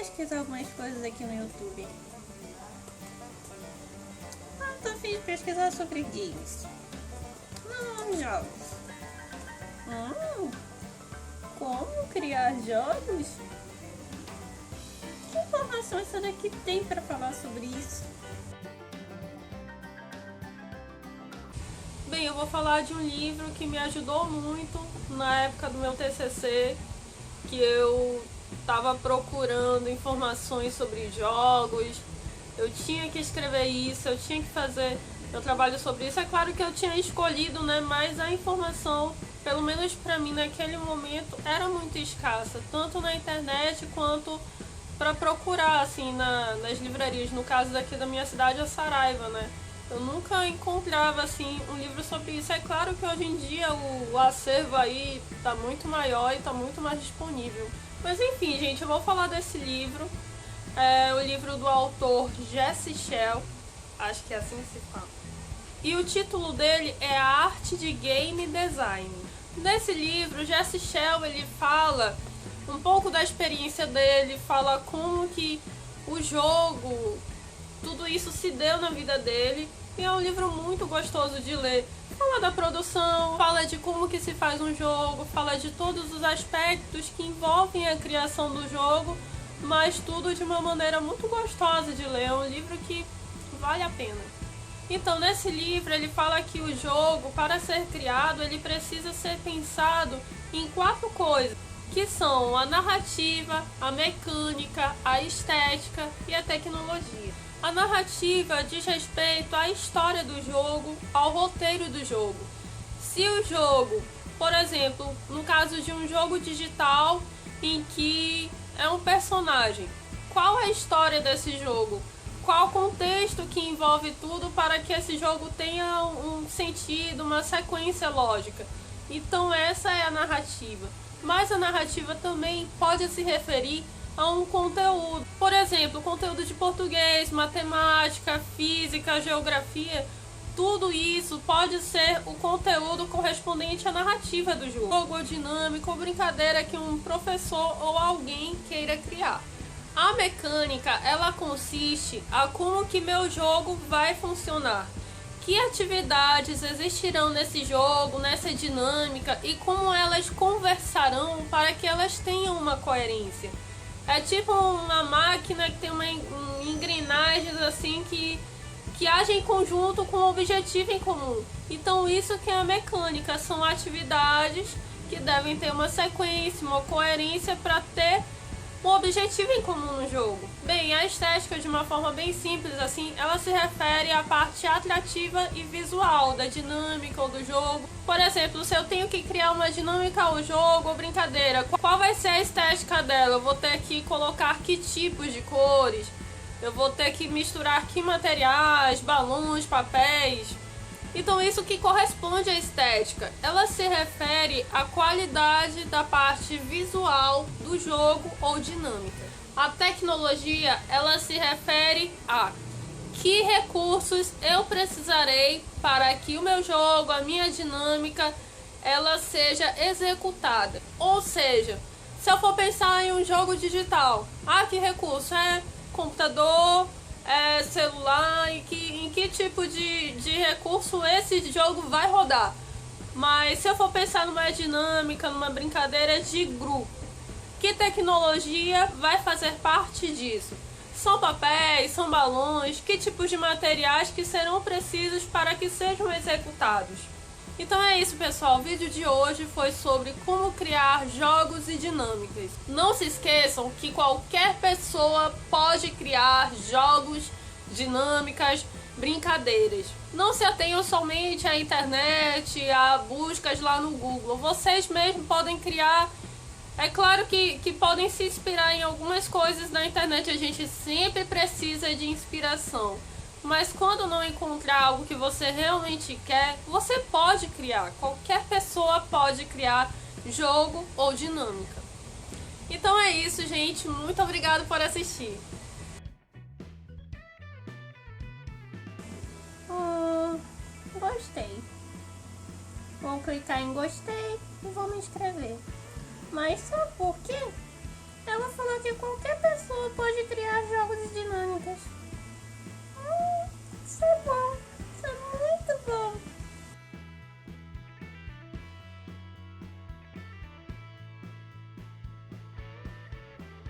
pesquisar algumas coisas aqui no YouTube. Tô a fim de pesquisar sobre games. Não, jogos. Como criar jogos? Que informações será que tem para falar sobre isso? Bem, eu vou falar de um livro que me ajudou muito na época do meu TCC, que eu estava procurando informações sobre jogos, eu tinha que escrever isso, eu tinha que fazer meu trabalho sobre isso. É claro que eu tinha escolhido, né, mas a informação, pelo menos para mim naquele momento, era muito escassa, tanto na internet quanto para procurar assim nas livrarias. No caso daqui da minha cidade, a Saraiva, né? Eu nunca encontrava assim um livro sobre isso. É claro que hoje em dia o acervo aí tá muito maior e tá muito mais disponível. Mas enfim, gente, eu vou falar desse livro. É o livro do autor Jesse Shell, acho que é assim que se fala. E o título dele é A Arte de Game Design. Nesse livro, Jesse Shell, ele fala um pouco da experiência dele, fala como que o jogo, tudo isso se deu na vida dele. E é um livro muito gostoso de ler. Fala da produção, fala de como que se faz um jogo, fala de todos os aspectos que envolvem a criação do jogo, mas tudo de uma maneira muito gostosa de ler. É um livro que vale a pena. Então, nesse livro, ele fala que o jogo, para ser criado, ele precisa ser pensado em 4 coisas, que são a narrativa, a mecânica, a estética e a tecnologia. A narrativa diz respeito à história do jogo, ao roteiro do jogo. Se o jogo, por exemplo, no caso de um jogo digital em que é um personagem, qual é a história desse jogo? Qual o contexto que envolve tudo para que esse jogo tenha um sentido, uma sequência lógica? Então essa é a narrativa. Mas a narrativa também pode se referir a um conteúdo. Por exemplo, conteúdo de português, matemática, física, geografia. Tudo isso pode ser o conteúdo correspondente à narrativa do jogo, ou dinâmica, ou brincadeira que um professor ou alguém queira criar. A mecânica, ela consiste a como que meu jogo vai funcionar. Que atividades existirão nesse jogo, nessa dinâmica, e como elas conversarão para que elas tenham uma coerência. É tipo uma máquina que tem uma engrenagens assim que agem em conjunto com um objetivo em comum. Então isso que é a mecânica, são atividades que devem ter uma sequência, uma coerência para ter um objetivo em comum no jogo. Bem, a estética, de uma forma bem simples assim, ela se refere à parte atrativa e visual da dinâmica ou do jogo. Por exemplo, se eu tenho que criar uma dinâmica ao jogo ou brincadeira, qual vai ser a estética dela? Eu vou ter que colocar que tipos de cores, eu vou ter que misturar que materiais, balões, papéis. Então isso que corresponde à estética, ela se refere à qualidade da parte visual do jogo ou dinâmica. A tecnologia, ela se refere a que recursos eu precisarei para que o meu jogo, a minha dinâmica, ela seja executada. Ou seja, se eu for pensar em um jogo digital, que recurso? É computador, celular, em que tipo de recurso esse jogo vai rodar. Mas se eu for pensar numa dinâmica, numa brincadeira de grupo, que tecnologia vai fazer parte disso? São papéis, são balões, que tipos de materiais que serão precisos para que sejam executados? Então é isso, pessoal, o vídeo de hoje foi sobre como criar jogos e dinâmicas. Não se esqueçam que qualquer pessoa pode criar jogos, dinâmicas, brincadeiras. Não se atenham somente à internet, a buscas lá no Google. Vocês mesmos podem criar. É claro que podem se inspirar em algumas coisas na internet, a gente sempre precisa de inspiração. Mas quando não encontrar algo que você realmente quer, você pode criar. Qualquer pessoa pode criar jogo ou dinâmica. Então é isso, gente. Muito obrigada por assistir. Gostei. Vou clicar em gostei e vou me inscrever. Mas sabe por quê? Ela falou que qualquer